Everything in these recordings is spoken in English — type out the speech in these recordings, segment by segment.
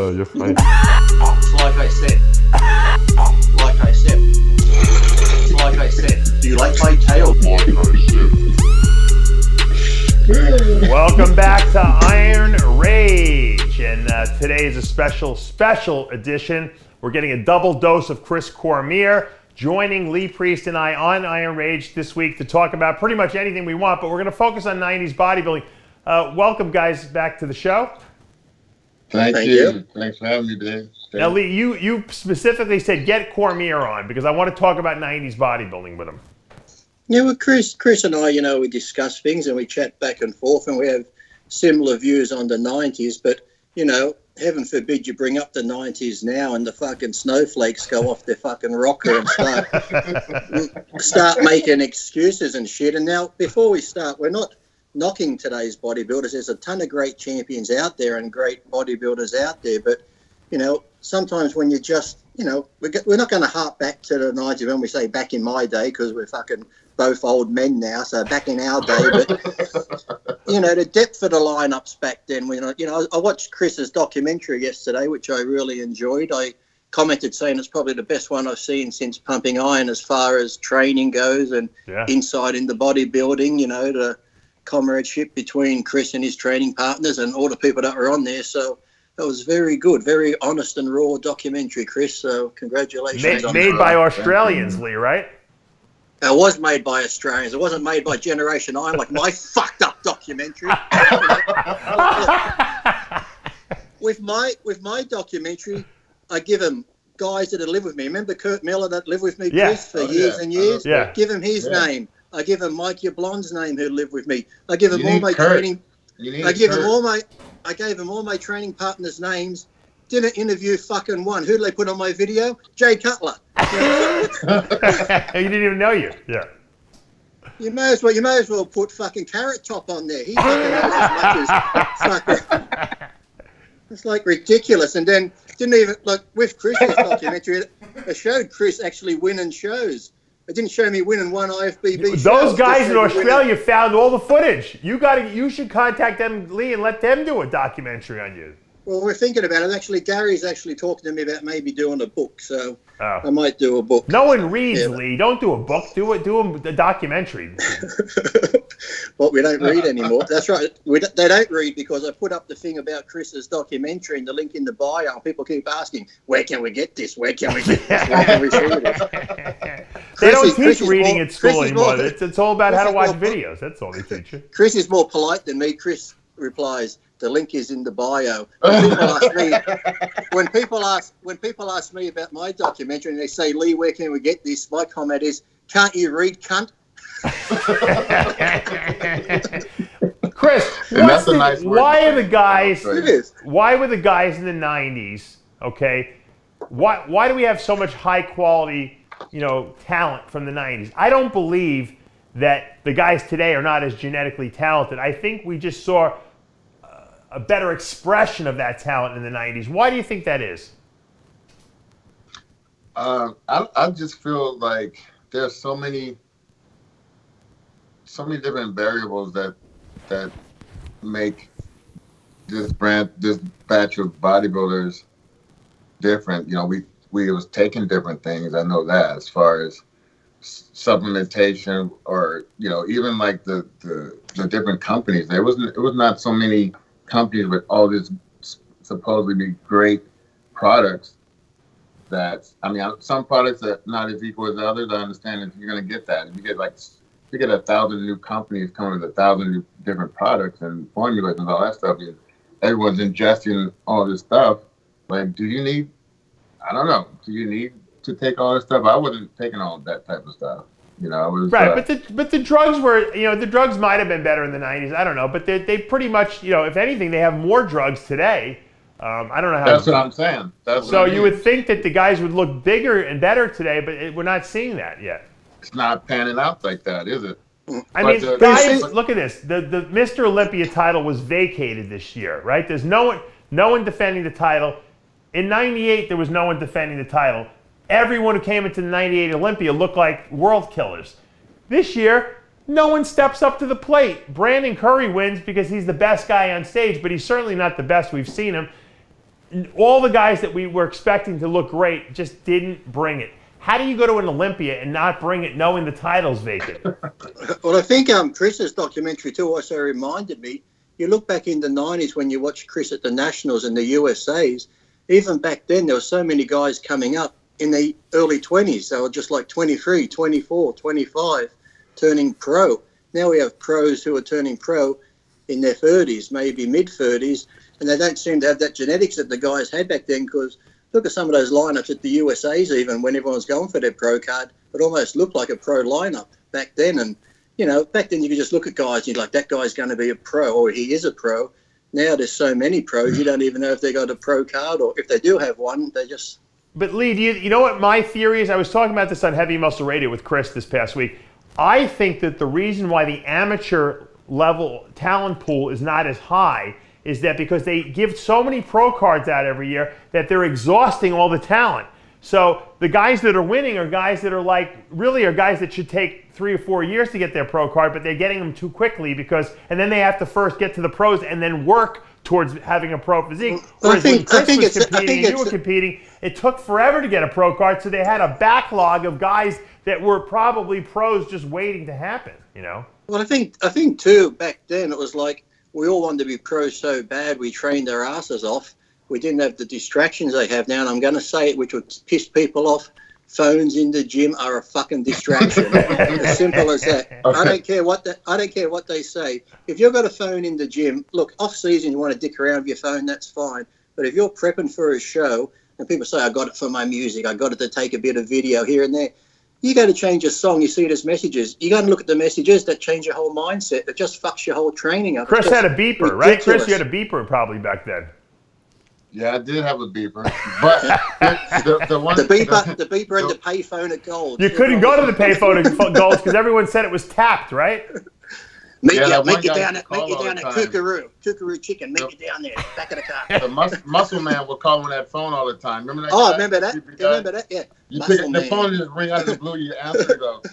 You're funny. Like I said, do you like my tail? Welcome back to Iron Rage, and today is a special edition. We're getting a double dose of Chris Cormier, joining Lee Priest and I on Iron Rage this week to talk about pretty much anything we want, but we're going to focus on 90s bodybuilding. Welcome, guys, back to the show. Thank you. Thanks for having me, Dave. Now, Lee, you specifically said get Cormier on because I want to talk about 90s bodybuilding with him. Yeah, well, Chris and I, we discuss things and we chat back and forth and we have similar views on the 90s, but, heaven forbid you bring up the 90s now and the fucking snowflakes go off their fucking rocker and start making excuses and shit. And now, before we start, we're not knocking today's bodybuilders. There's a ton of great champions out there and great bodybuilders out there, but sometimes when you just we're not going to harp back to the 90s when we say back in my day, because we're fucking both old men now, so back in our day, but the depth of the lineups back then, I watched Chris's documentary yesterday, which I really enjoyed. I commented saying it's probably the best one I've seen since Pumping Iron as far as training goes and insight into bodybuilding, the comradeship between Chris and his training partners and all the people that were on there. So that was very good, very honest and raw documentary, Chris. So congratulations. Made by Australians, Lee, right? It was made by Australians. It wasn't made by Generation Iron, like my fucked up documentary. With my documentary, I give him guys that have lived with me. Remember Kurt Miller that lived with me, Chris, for years and years? Yeah. Give him his name. I give him Mike Yablon's name who lived with me. I give him all my training. I gave him all my training partners' names. Didn't interview fucking one. Who did they put on my video? Jay Cutler. He didn't even know you. Yeah. You may as well put fucking Carrot Top on there. He fucking knows as much as fucking. It's like ridiculous. And then didn't even with Chris's documentary. It showed Chris actually winning shows. It didn't show me winning one IFBB show. Those guys in Australia found all the footage. You should contact them, Lee, and let them do a documentary on you. Well, we're thinking about it. Actually, Gary's actually talking to me about maybe doing a book, so I might do a book. No one reads, Lee. Don't do a book. Do a documentary. Well, we don't read anymore. That's right. They don't read because I put up the thing about Chris's documentary and the link in the bio. And people keep asking, where can we get this? Where can we get this? Where can we see this? They don't teach reading at school anymore. It's all about how to watch videos. That's all they teach you. Chris is more polite than me. Chris replies, the link is in the bio. When people ask me about my documentary and they say, Lee, where can we get this? My comment is, can't you read, cunt? Chris, why were the guys in the 90s, okay? Why do we have so much high quality, talent from the 90s? I don't believe that the guys today are not as genetically talented. I think we just saw a better expression of that talent in the 90s. Why do you think that is? I just feel like there's so many different variables that make this batch of bodybuilders different. We was taking different things. I know that as far as supplementation or even like the different companies. It was not so many companies with all these supposedly great products. Some products are not as equal as others. I understand if you're going to get that. If you get 1,000 new companies coming with 1,000 new different products and formulas and all that stuff, everyone's ingesting all this stuff. Like, do you need to take all this stuff? I wasn't taking all that type of stuff. You know, it was right. But the drugs were, the drugs might have been better in the 90s. I don't know, but they pretty much, if anything, they have more drugs today. I don't know how. That's what I'm saying. So you would think that the guys would look bigger and better today, but we're not seeing that yet. It's not panning out like that, is it? I mean, guys, look at this. The Mr. Olympia title was vacated this year, right? There's no one defending the title. In '98, there was no one defending the title. Everyone who came into the '98 Olympia looked like world killers. This year, no one steps up to the plate. Brandon Curry wins because he's the best guy on stage, but he's certainly not the best we've seen him. All the guys that we were expecting to look great just didn't bring it. How do you go to an Olympia and not bring it knowing the title's vacant? Well, I think Chris's documentary too also reminded me, you look back in the 90s when you watched Chris at the Nationals and the USAs, even back then there were so many guys coming up in the early 20s. They were just like 23, 24, 25, turning pro. Now we have pros who are turning pro in their 30s, maybe mid-30s, and they don't seem to have that genetics that the guys had back then, because look at some of those lineups at the USAs even when everyone's going for their pro card. It almost looked like a pro lineup back then. And, back then you could just look at guys and you're like, that guy's going to be a pro, or he is a pro. Now there's so many pros, you don't even know if they got a pro card, or if they do have one, they just... But Lee, you know what my theory is? I was talking about this on Heavy Muscle Radio with Chris this past week. I think that the reason why the amateur level talent pool is not as high is that because they give so many pro cards out every year that they're exhausting all the talent. So the guys that are winning are guys that are are guys that should take 3 or 4 years to get their pro card, but they're getting them too quickly and then they have to first get to the pros and then work towards having a pro physique. Whereas when Chris was competing and you were competing, it took forever to get a pro card, so they had a backlog of guys that were probably pros just waiting to happen, Well, I think too, back then it was like we all wanted to be pros so bad we trained our asses off. We didn't have the distractions they have now, and I'm going to say it, which would piss people off. Phones in the gym are a fucking distraction. As simple as that. Okay. I don't care what they say. If you've got a phone in the gym, look, off season you want to dick around with your phone, that's fine. But if you're prepping for a show and people say, I got it for my music, I got it to take a bit of video here and there, you go to change a song, you see it as messages. You got to look at the messages that change your whole mindset. It just fucks your whole training up. Chris had a beeper, right? Chris, you had a beeper probably back then. Yeah, I did have a beeper, but the beeper and the payphone at Gold. You couldn't go to the payphone at Gold because everyone said it was tapped, right? Meet you down at Kookaroo Chicken. Meet you down there, back of the car. The muscle man would call on that phone all the time. Remember that? Oh, remember that? Yeah. You pick the phone and just ring out of the blue. You answer and go,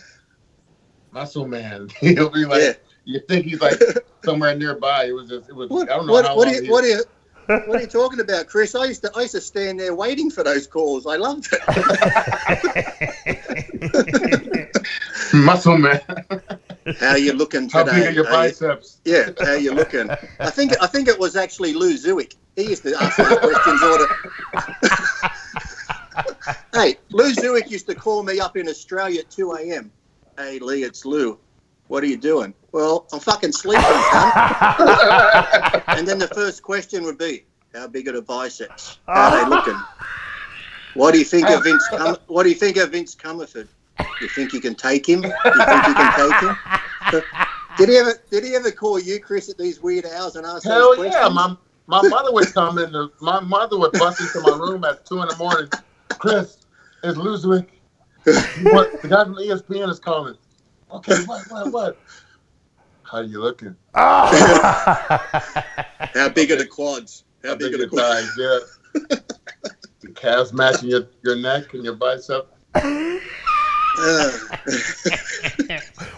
Muscle Man. He'll be like, yeah. You think he's like somewhere nearby. It was. I don't know how long. What are you talking about, Chris? I used to stand there waiting for those calls. I loved it. Muscle Man. How are you looking today? How big are your biceps? How are you looking? I think it was actually Lou Zewick. He used to ask those questions all the... Hey, Lou Zewick used to call me up in Australia at 2 a.m. Hey, Lee, it's Lou. What are you doing? Well, I'm fucking sleeping, son. And then the first question would be, how big are the biceps? How are they looking? What do you think of Vince Comerford? You think you can take him? Did he ever call you, Chris, at these weird hours and ask those questions? Hell yeah. My mother would come in. My mother would bust into my room at 2 a.m. Chris, it's Lou Zewick. The guy from ESPN is calling. Okay, what? How you looking? How big are the quads? How big are the quads? Yeah. The calves matching your neck and your bicep.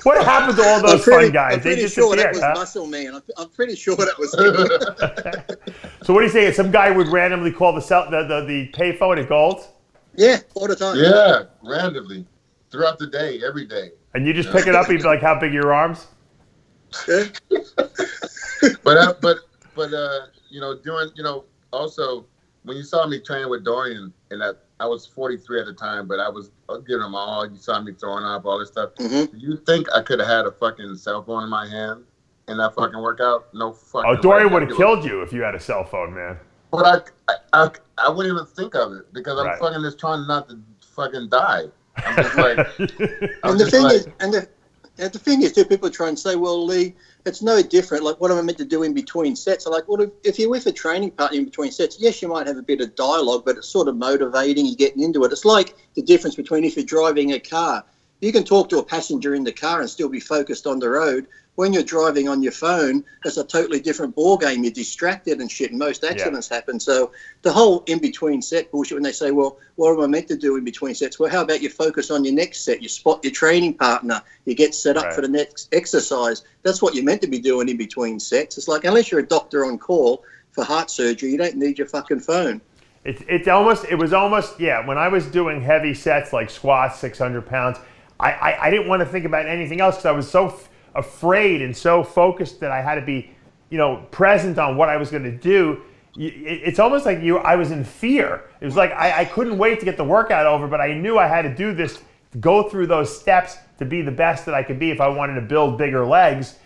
What happened to all those fun guys? I'm pretty sure that was Muscle Man. I'm pretty sure that was him. So what are you saying? Some guy would randomly call the payphone at Gold's? Yeah, all the time. Yeah, randomly. Throughout the day, every day. And you just pick it up and be like, how big are your arms? Yeah. but also when you saw me training with Dorian, and that I was 43 at the time, but I was giving him all. You saw me throwing up all this stuff. Mm-hmm. You think I could have had a fucking cell phone in my hand in that fucking workout? No fucking. Oh, Dorian would have killed you if you had a cell phone, man. But I wouldn't even think of it because I'm fucking just trying not to fucking die. I'm just like, and the thing is, too, people try and say, well, Lee, it's no different. Like, what am I meant to do in between sets? I'm like, well, if you're with a training partner in between sets, yes, you might have a bit of dialogue, but it's sort of motivating. You're getting into it. It's like the difference between if you're driving a car. You can talk to a passenger in the car and still be focused on the road. When you're driving on your phone, it's a totally different ball game. You're distracted and shit, and most accidents happen. So the whole in-between set bullshit, when they say, well, what am I meant to do in between sets? Well, how about you focus on your next set? You spot your training partner. You get set up for the next exercise. That's what you're meant to be doing in between sets. It's like, unless you're a doctor on call for heart surgery, you don't need your fucking phone. It was almost, when I was doing heavy sets like squats, 600 pounds, I didn't want to think about anything else because I was so afraid and so focused that I had to be, present on what I was going to do. It's almost like I was in fear. It was like I couldn't wait to get the workout over, but I knew I had to do this, go through those steps to be the best that I could be if I wanted to build bigger legs.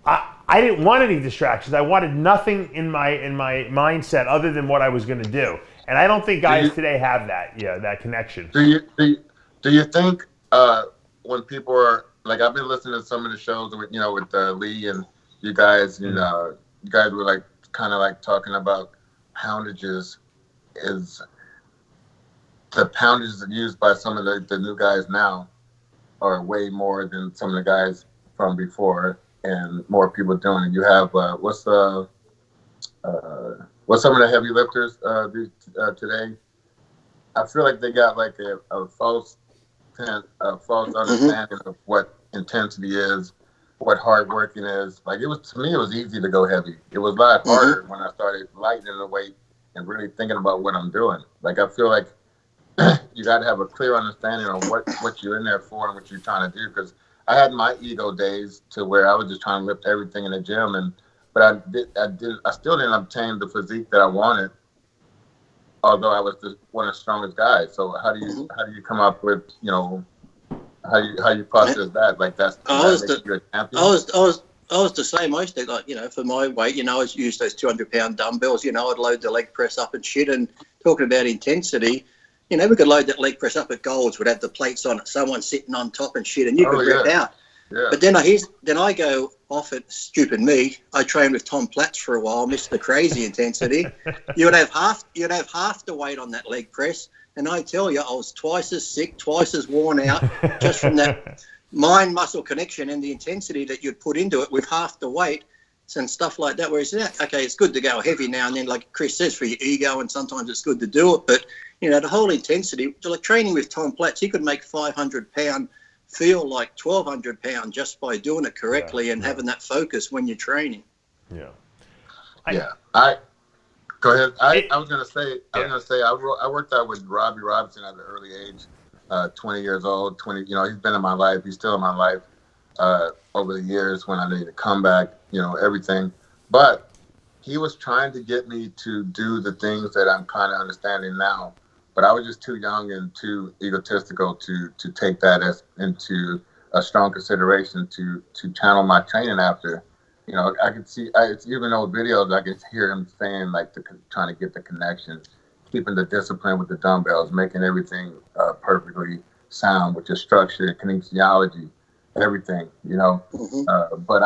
I didn't want any distractions. I wanted nothing in my mindset other than what I was going to do. And I don't think guys today have that, that connection. Do you think when people are, like, I've been listening to some of the shows with Lee and you guys, you guys were like kind of like talking about poundages. Is the poundages used by some of the new guys now are way more than some of the guys from before, and more people doing it. You have what's some of the heavy lifters do today? I feel like they got like a false understanding of what intensity is, what hard working is. Like, to me, it was easy to go heavy. It was a lot harder when I started lightening the weight and really thinking about what I'm doing. Like, I feel like you got to have a clear understanding of what you're in there for and what you're trying to do. Because I had my ego days to where I was just trying to lift everything in the gym, but I still didn't obtain the physique that I wanted, although I was one of the strongest guys. So how do you come up with, how you process that? Like, I was the same. I used to, like, for my weight, I was use those 200-pound dumbbells. I'd load the leg press up and shit. And talking about intensity, we could load that leg press up at Gold's. We'd have the plates on it, someone sitting on top and shit, and you could rip out. Yeah. But then I go off it, stupid me. I trained with Tom Platz for a while, missed the crazy intensity. You'd have half the weight on that leg press, and I tell you, I was twice as sick, twice as worn out, just from that mind-muscle connection and the intensity that you'd put into it with half the weight and stuff like that. Whereas, okay, it's good to go heavy now and then, like Chris says, for your ego, and sometimes it's good to do it. But, the whole intensity, like training with Tom Platz, he could make 500-pound feel like 1,200 pounds just by doing it correctly and having that focus when you're training. Go ahead. I was gonna say I worked out with Robbie Robinson at an early age, 20 years old. He's been in my life. He's still in my life over the years when I needed to come back. Everything. But he was trying to get me to do the things that I'm kind of understanding now. But I was just too young and too egotistical to take that into a strong consideration to channel my training after. I could see, even old videos, I could hear him saying, like, trying to get the connection, keeping the discipline with the dumbbells, making everything perfectly sound with your structure, kinesiology, everything, But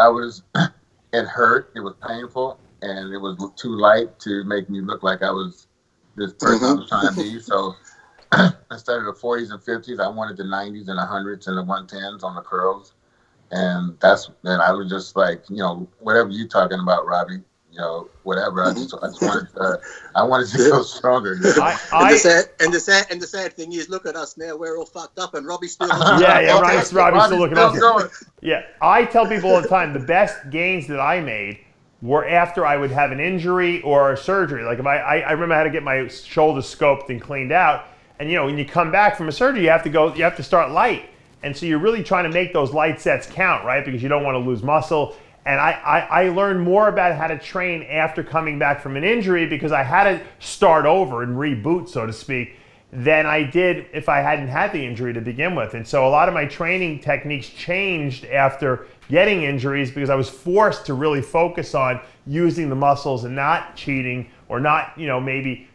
it hurt, it was painful, and it was too light to make me look like I was this person I was trying to be. So instead of the 40s and 50s, I wanted the 90s and the 100s and the 110s on the curls. And I was just like, whatever you talking about, Robbie, whatever. I just wanted to go stronger. And the sad thing is, look at us now. We're all fucked up, and Robbie's still looking. Robbie's still looking up. Yeah, I tell people all the time, the best gains that I made were after I would have an injury or a surgery. Like, if I remember I had to get my shoulder scoped and cleaned out, and when you come back from a surgery, you have to start light, and so you're really trying to make those light sets count, right? Because you don't want to lose muscle. And I learned more about how to train after coming back from an injury, because I had to start over and reboot, so to speak, than I did if I hadn't had the injury to begin with. And so a lot of my training techniques changed after getting injuries, because I was forced to really focus on using the muscles and not cheating, or not, maybe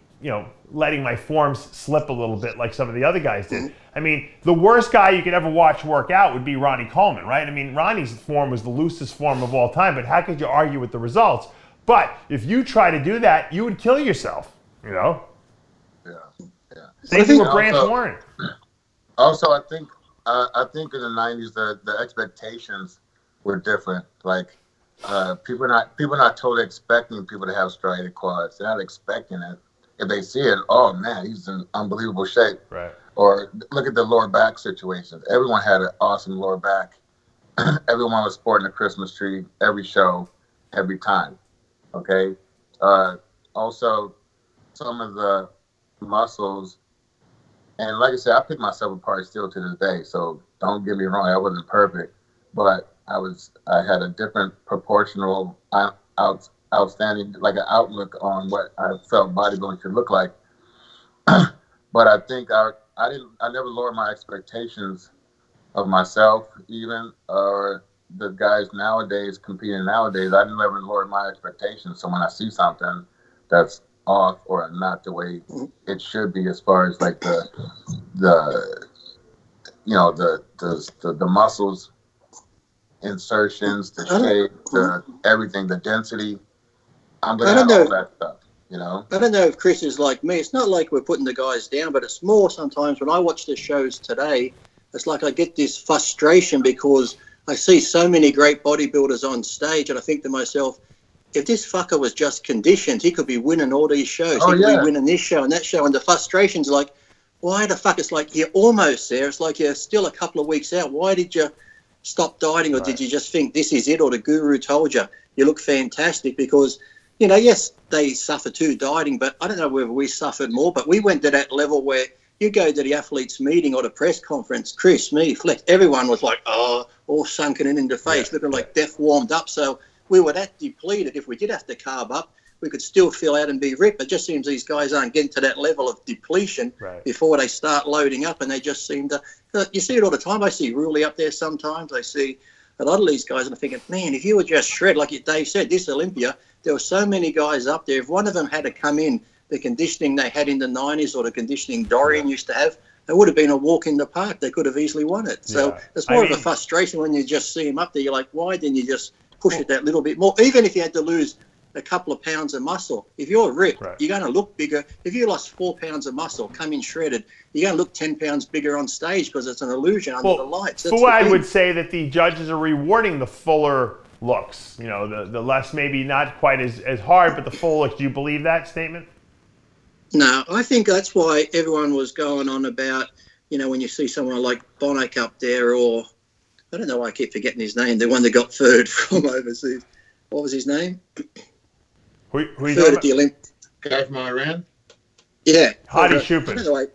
letting my forms slip a little bit like some of the other guys did. I mean, the worst guy you could ever watch work out would be Ronnie Coleman, right? I mean, Ronnie's form was the loosest form of all time, but how could you argue with the results? But if you try to do that, you would kill yourself, Yeah. Same thing with Branch Warren. Also, I think in the 90s, the expectations were different. Like, people are not totally expecting people to have striated quads. They're not expecting it. If they see it, oh man, he's in unbelievable shape. Right. Or look at the lower back situations. Everyone had an awesome lower back. Everyone was sporting a Christmas tree every show, every time. Okay. Also, some of the muscles, and like I said, I pick myself apart still to this day. So don't get me wrong, I wasn't perfect, but I had a different proportional outstanding, like an outlook on what I felt bodybuilding should look like. But I think I never lowered my expectations of myself, even, or the guys nowadays competing nowadays. I never lowered my expectations. So when I see something that's off or not the way it should be, as far as like the muscles, insertions, the shape, the everything, the density. I'm looking at all that stuff, I don't know if Chris is like me. It's not like we're putting the guys down, but it's more sometimes when I watch the shows today, it's like I get this frustration because I see so many great bodybuilders on stage, and I think to myself, if this fucker was just conditioned, he could be winning all these shows. He could be winning this show and that show. And the frustration's like, why the fuck? It's like you're almost there. It's like you're still a couple of weeks out. Why did you stop dieting, or did you just think this is it, or the guru told you you look fantastic? Because, yes, they suffer too dieting, but I don't know whether we suffered more, but we went to that level where you go to the athletes meeting or the press conference, Chris, me, Flex, everyone was like, all sunken in the face, looking like death warmed up. So we were that depleted. If we did have to carb up, we could still fill out and be ripped. It just seems these guys aren't getting to that level of depletion before they start loading up, and they just seem to, you see it all the time. I see Ruley up there sometimes. I see a lot of these guys, and I'm thinking, man, if you were just shred, like Dave said, this Olympia, there were so many guys up there. If one of them had to come in, the conditioning they had in the 90s or the conditioning Dorian used to have, it would have been a walk in the park. They could have easily won it. So it's more of a frustration when you just see him up there. You're like, why didn't you just push it that little bit more? Even if you had to lose a couple of pounds of muscle, if you're ripped, you're going to look bigger. If you lost 4 pounds of muscle, come in shredded, you're going to look 10 pounds bigger on stage because it's an illusion under the lights. But I would say that the judges are rewarding the fuller looks, the less, maybe not quite as hard, but the full looks. Do you believe that statement? No, I think that's why everyone was going on about, when you see someone like Bonnock up there, or I don't know why I keep forgetting his name, the one that got third from overseas. What was his name? Who you third at the Olympics. Guy from Iran? Yeah. Hadi Chupin.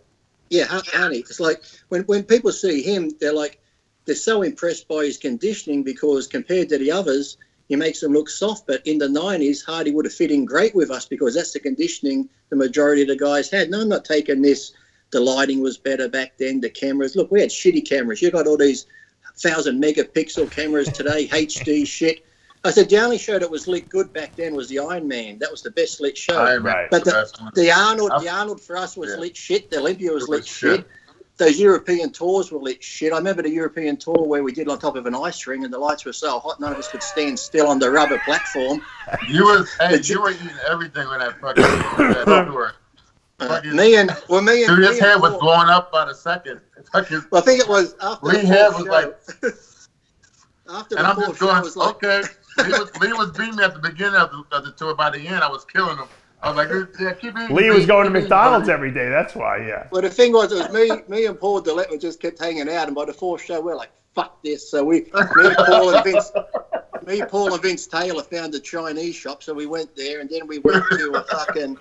Yeah, Hadi. It's like when people see him, they're so impressed by his conditioning because compared to the others, he makes them look soft. But in the 90s, Hardy would have fit in great with us because that's the conditioning the majority of the guys had. No, I'm not taking this. The lighting was better back then. The cameras. Look, we had shitty cameras. You got all these 1,000 megapixel cameras today, HD shit. I said the only show that was lit good back then was the Iron Man. That was the best lit show. But the Arnold for us was lit shit. The Olympia was lit shit. Those European tours were lit shit. I remember the European tour where we did on top of an ice ring and the lights were so hot none of us could stand still on the rubber platform. You were eating everything on that fucking tour. Dude, his head was blowing up by the second. I think it was after Lee's head was like... After the fourth show, was like... Okay. Lee was beating me at the beginning of the tour. By the end, I was killing him. I was like, yeah, keep eating. Lee was going to McDonald's every day. That's why, Well, the thing was, it was me and Paul Dillette just kept hanging out, and by the fourth show, we're like, fuck this. So me, Paul and Vince Taylor found a Chinese shop, so we went there, and then we went to a fucking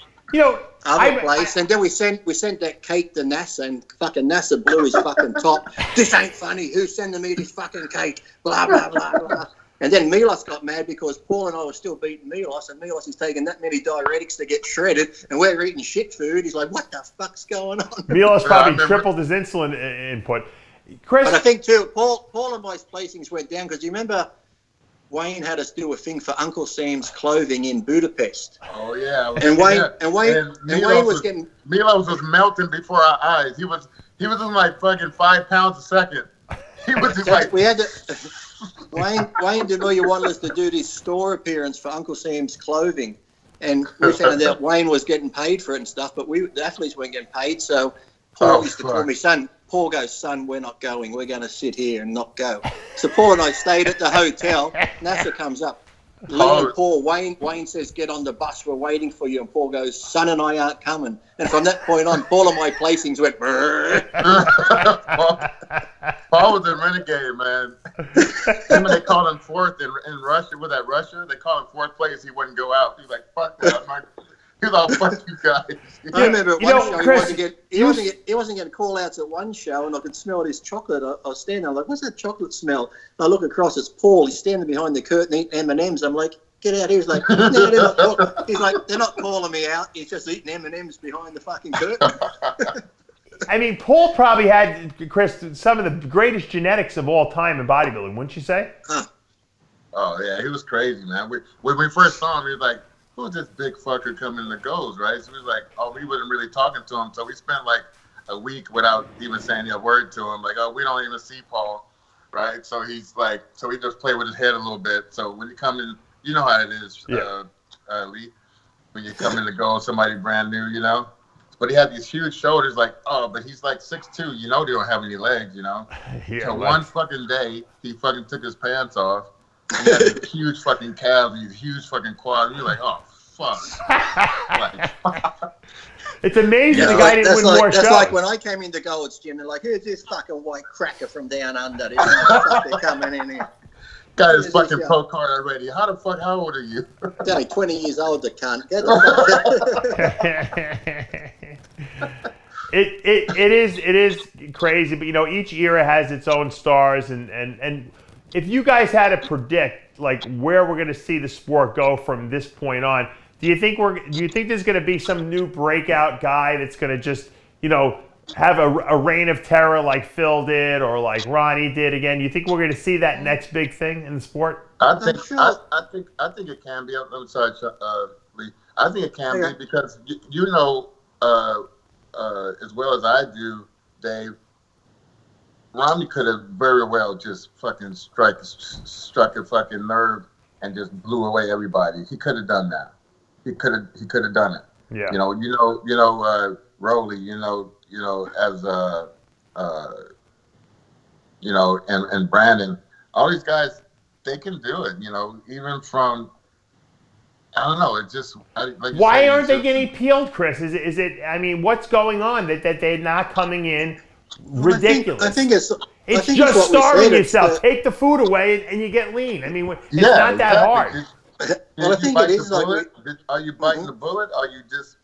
other place, and then we sent that cake to NASA, and fucking NASA blew his fucking top. This ain't funny. Who's sending me this fucking cake? Blah blah blah blah. And then Milos got mad because Paul and I were still beating Milos, and Milos is taking that many diuretics to get shredded, and we're eating shit food. He's like, what the fuck's going on? Milos probably tripled his insulin input. Chris? But I think, too, Paul and my placings went down because you remember Wayne had us do a thing for Uncle Sam's clothing in Budapest. Oh yeah. And Wayne was getting Milos was melting before our eyes. He was in like fucking 5 pounds a second. He was just like we had to. Wayne didn't know you wanted us to do this store appearance for Uncle Sam's clothing, and we found out Wayne was getting paid for it and stuff, but the athletes weren't getting paid. So Paul used to call me, son. Paul goes, son, we're not going. We're going to sit here and not go. So Paul and I stayed at the hotel. NASA comes up. Paul, Wayne says, get on the bus. We're waiting for you. And Paul goes, son and I aren't coming. And from that point on, Paul and my placings went. Paul was a renegade, man. Him and they called him fourth in Russia. Was that Russia? They called him fourth place. He wouldn't go out. He was like, fuck that. He's all, fuck you guys. I remember at one show, Chris, he wasn't getting call-outs at one show, and I could smell his chocolate. I was standing there, I'm like, what's that chocolate smell? And I look across, it's Paul. He's standing behind the curtain eating M&Ms. I'm like, get out here. He's like, no, they're not calling me out. He's just eating M&Ms behind the fucking curtain. I mean, Paul probably had, Chris, some of the greatest genetics of all time in bodybuilding, wouldn't you say? Oh, yeah, he was crazy, man. When we first saw him, he was like, who's this big fucker coming to goes, right? So we was like, we wasn't really talking to him. So we spent like a week without even saying a word to him. Like, we don't even see Paul, right? So he's like, so we just play with his head a little bit. So when you come in, you know how it is, Lee. When you come in to go, somebody brand new, you know? But he had these huge shoulders, like, but he's like 6'2", you know they don't have any legs, you know? So one fucking day, he fucking took his pants off. He had these huge fucking calves, these huge fucking quads. And you're like, oh, fuck. It's amazing the guy didn't win more shows. That's like when I came into Gold's Gym, they're like, who's this fucking white cracker from down under? They're coming in here. Got his fucking pro card already. How old are you? He's only 20 years old, the cunt. Get the It is crazy, but you know, each era has its own stars, and if you guys had to predict like where we're going to see the sport go from this point on, do you think there's going to be some new breakout guy that's going to just, you know, have a reign of terror like Phil did or like Ronnie did again? You think we're going to see that next big thing in the sport? I think it can be. I'm sorry, Lee. I think it can be because you know as well as I do, Dave. Romney could have very well just fucking struck a fucking nerve and just blew away everybody. He could have done that. He could have done it. Yeah. You know, Rowley. You know, as you know, and Brandon. All these guys, they can do it. You know, even from. I don't know. It just. Why aren't they getting peeled, Chris? Is it? I mean, what's going on that they're not coming in? Ridiculous. I think it's just starving yourself. Take the food away and you get lean. I mean, it's not that hard. Well, I think it is like. Are you biting the bullet?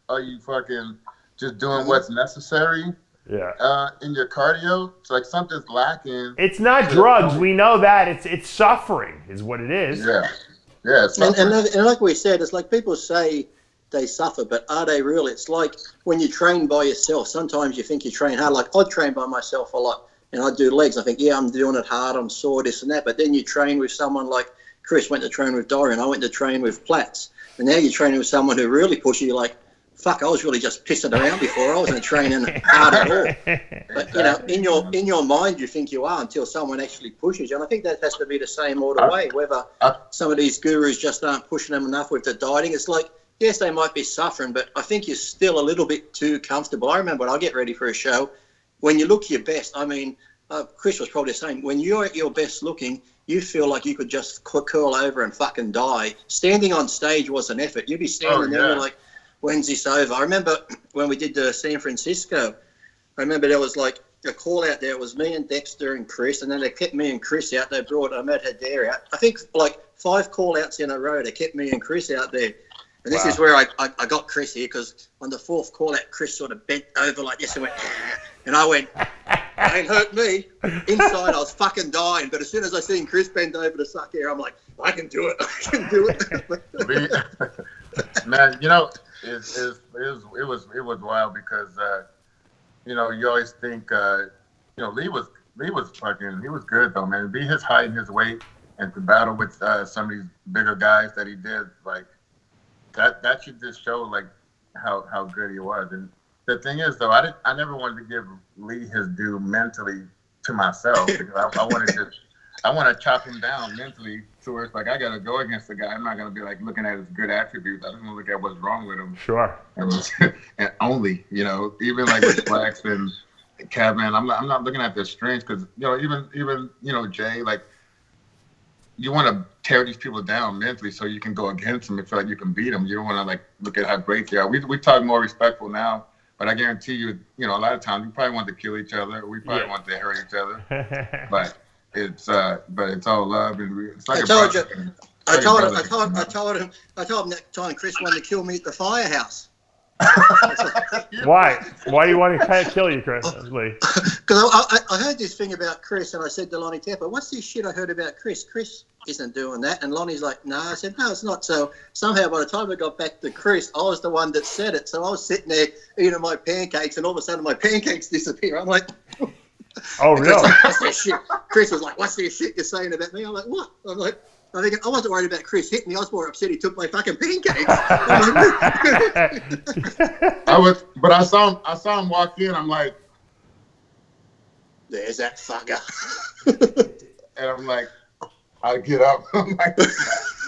Are you fucking just doing what's necessary? Yeah. In your cardio, it's like something's lacking. It's not drugs. We know that. It's suffering, is what it is. Yeah. Yeah. And like we said, it's like people say they suffer, but are they real? It's like when you train by yourself. Sometimes you think you train hard. Like I train by myself a lot, and I do legs. I think, I'm doing it hard. I'm sore, this and that. But then you train with someone like Chris went to train with Dorian. I went to train with Platts, and now you're training with someone who really pushes you. Like, fuck, I was really just pissing around before. I wasn't training hard at all. But you know, in your mind, you think you are until someone actually pushes you. And I think that has to be the same all the way. Whether some of these gurus just aren't pushing them enough with the dieting, it's like. Yes, they might be suffering, but I think you're still a little bit too comfortable. I remember when I get ready for a show, when you look your best, I mean, Chris was probably the same. When you're at your best looking, you feel like you could just curl over and fucking die. Standing on stage was an effort. You'd be standing there, you're like, when's this over? I remember when we did the San Francisco, I remember there was like a call out there. It was me and Dexter and Chris, and then they kept me and Chris out. They brought Ahmed Hader out. I think like 5 call outs in a row, they kept me and Chris out there. And this is where I got Chris here, because on the 4th call out, Chris sort of bent over like this and went, and I went, it ain't hurt me. Inside, I was fucking dying. But as soon as I seen Chris bend over to suck air, I'm like, I can do it. I can do it. Man, you know, it was wild because, you know, you always think, you know, Lee was fucking, he was good though, man. Be his height and his weight and to battle with some of these bigger guys that he did, like that should just show like how good he was. And the thing is, though, I never wanted to give Lee his due mentally to myself, because I want to chop him down mentally to where it's like I got to go against the guy. I'm not going to be like looking at his good attributes. I just want to look at what's wrong with him. Sure. And only, even like with Flex and Kevin, I'm not looking at their strengths, because even Jay, like, you want to tear these people down mentally so you can go against them and feel like you can beat them. You don't want to like look at how great they are. We talk more respectful now, but I guarantee you, a lot of times we probably want to kill each other. We probably want to hurt each other, but it's all love, and it's like I told him that time Chris wanted to kill me at the firehouse. Why? Why do you want to kill you, Chris? Lee? Because I heard this thing about Chris, and I said to Lonnie Tepper, "What's this shit I heard about Chris? Chris isn't doing that." And Lonnie's like, "No." I said, "No, it's not." So somehow by the time I got back to Chris, I was the one that said it. So I was sitting there eating my pancakes, and all of a sudden my pancakes disappear. I'm like, "Oh, really?" Like, what's this shit? Chris was like, "What's this shit you're saying about me?" I'm like, "What?" I'm like, I wasn't worried about Chris hitting me. I was more upset he took my fucking pancakes. But I saw him walk in. I'm like, "There's that fucker." And I'm like, I get up. I'm like,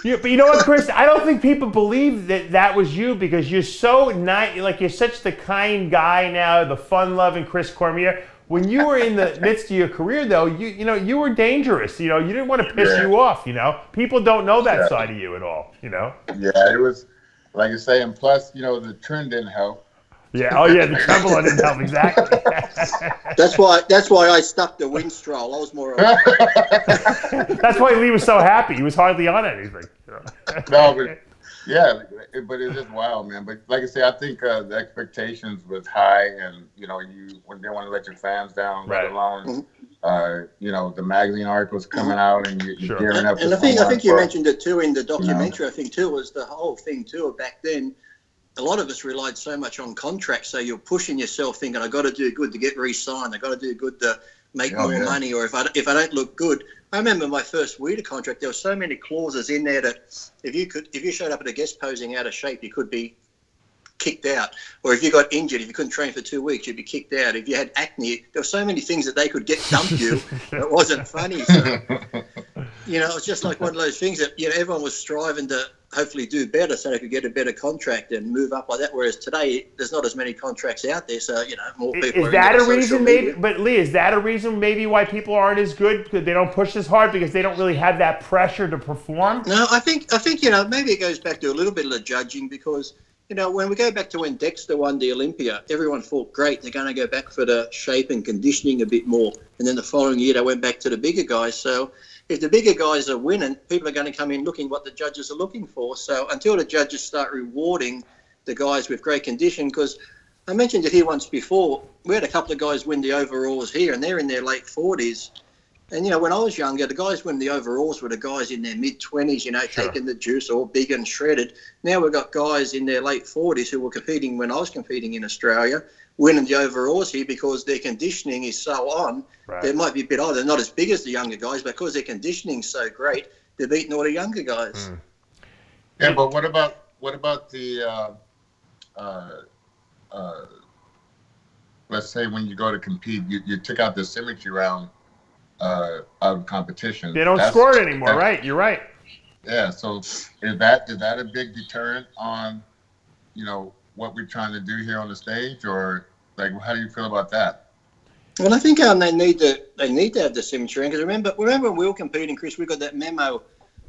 yeah, but you know what, Chris? I don't think people believe that was you, because you're so nice. Like, you're such the kind guy now, the fun-loving Chris Cormier. When you were in the midst of your career, though, you were dangerous. You didn't want to piss you off. People don't know that side of you at all. Yeah, it was like you say, and plus, the trend didn't help. Yeah. Oh, yeah. The tremolo didn't help, exactly. That's why I stuck to Winstrol. I was more. That's why Lee was so happy. He was hardly on anything. No, but yeah, but it's just wild, man. But like I say, I think the expectations was high, and when they want to let your fans down, right. Let alone the magazine articles coming out, and you're gearing up. And I think you mentioned it too in the documentary. I think too was the whole thing too back then. A lot of us relied so much on contracts, so you're pushing yourself, thinking, "I got to do good to get re-signed. I got to do good to make more money, or if I don't look good." I remember my first WIDA contract. There were so many clauses in there that if you showed up at a guest posing out of shape, you could be kicked out. Or if you got injured, if you couldn't train for 2 weeks, you'd be kicked out. If you had acne, there were so many things that they could dump you. It wasn't funny. So, it was just like one of those things that everyone was striving to hopefully do better so they could get a better contract and move up like that. Whereas today, there's not as many contracts out there, so more people. Is that a reason, maybe? But Lee, is that a reason maybe why people aren't as good, because they don't push as hard, because they don't really have that pressure to perform? No, I think maybe it goes back to a little bit of the judging, because when we go back to when Dexter won the Olympia, everyone thought, great, they're going to go back for the shape and conditioning a bit more. And then the following year, they went back to the bigger guys. So if the bigger guys are winning, people are going to come in looking what the judges are looking for. So until the judges start rewarding the guys with great condition, because I mentioned it here once before, we had a couple of guys win the overalls here, and they're in their late 40s. And, when I was younger, the guys winning the overalls were the guys in their mid-20s, sure, taking the juice, all big and shredded. Now we've got guys in their late 40s who were competing when I was competing in Australia, winning the overalls here because their conditioning is so on. Right. They might be a bit older, not as big as the younger guys, but because their conditioning's so great, they're beating all the younger guys. Yeah, but what about the let's say when you go to compete, you took out the symmetry round out of competition. They don't score it anymore, right? You're right. Yeah, so is that a big deterrent on, what we're trying to do here on the stage, or like how do you feel about that? Well, I think they need to have the symmetry, because remember when we were competing, Chris, we got that memo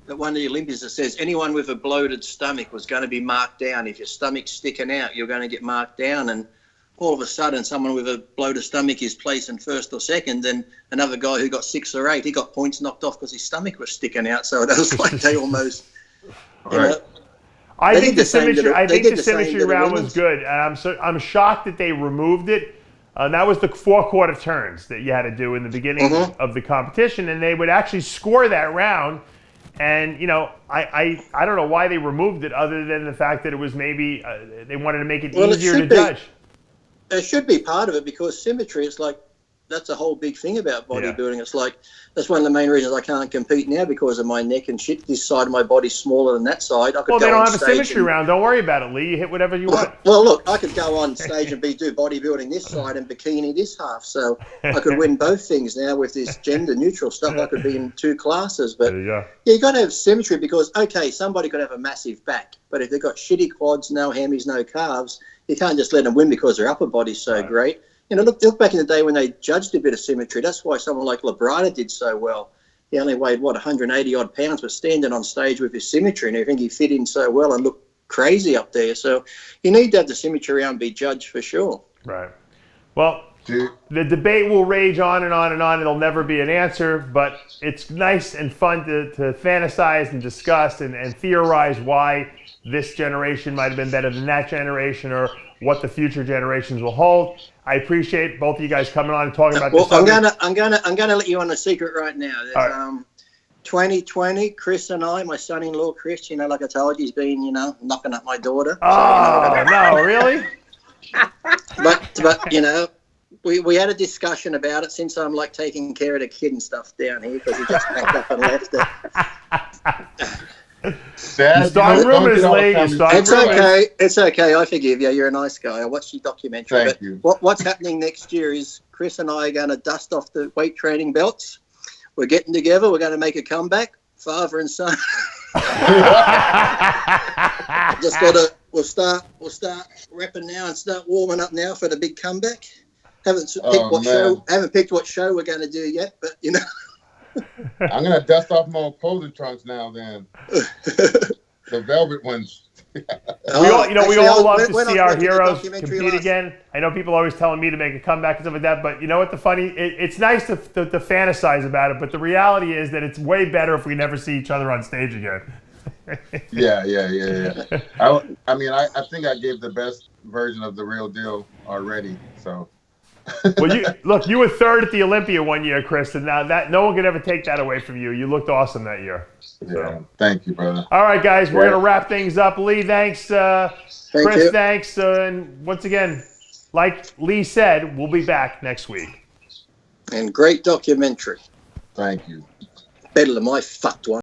at one of the Olympics that says anyone with a bloated stomach was going to be marked down. If your stomach's sticking out, you're going to get marked down. And all of a sudden, someone with a bloated stomach is placing first or second, and another guy who got 6 or 8, he got points knocked off because his stomach was sticking out. So it was like they almost, I think the symmetry round was good, and I'm shocked that they removed it. That was the 4-quarter turns that you had to do in the beginning of the competition, and they would actually score that round. And I don't know why they removed it, other than the fact that it was maybe they wanted to make it easier to judge. It should be part of it, because symmetry, it's like that's a whole big thing about bodybuilding. It's like, that's one of the main reasons I can't compete now, because of my neck and shit. This side of my body's smaller than that side. I could well, go they don't on have a stage symmetry round. Don't worry about it, Lee. You hit whatever you want. Well, look, I could go on stage and do bodybuilding this side and bikini this half. So I could win both things now with this gender neutral stuff. I could be in 2 classes. But There you go. yeah, you got to have symmetry, because, okay, somebody could have a massive back, but if they've got shitty quads, no hammies, no calves, you can't just let them win because their upper body's so great. You know, look back in the day when they judged a bit of symmetry. That's why someone like Labrada did so well. He only weighed, 180-odd pounds, but standing on stage with his symmetry and everything, he fit in so well and looked crazy up there. So you need to have the symmetry around, be judged for sure. Right. Well, the debate will rage on and on and on. It'll never be an answer, but it's nice and fun to fantasize and discuss and theorize why this generation might have been better than that generation, or what the future generations will hold. I appreciate both of you guys coming on and talking about this. Well, I'm gonna let you on a secret right now. There's, 2020, Chris and I, my son-in-law Chris, like I told you, he's been, knocking up my daughter. Oh, no, really? But we had a discussion about it, since I'm like taking care of the kid and stuff down here, because he just packed up and left it. You start rumors, Lee. It's okay. I forgive you. You're a nice guy. I watched your documentary. Thank you. What's happening next year is Chris and I are going to dust off the weight training belts. We're getting together. We're going to make a comeback, father and son. We'll start repping now and start warming up now for the big comeback. Haven't picked what show we're going to do yet, but I'm gonna dust off my old clothing trunks now. Then the velvet ones. We all love to see our heroes compete again. I know people are always telling me to make a comeback and stuff like that, but you know what? It's nice to fantasize about it, but the reality is that it's way better if we never see each other on stage again. Yeah. I think I gave the best version of the real deal already. So. Well, you were 3rd at the Olympia one year, Chris, and now that no one could ever take that away from you. You looked awesome that year. Yeah, thank you, brother. All right, guys, we're gonna wrap things up. Lee, thanks. Chris, thanks. And once again, like Lee said, we'll be back next week. And great documentary. Thank you. Better than my fucked one.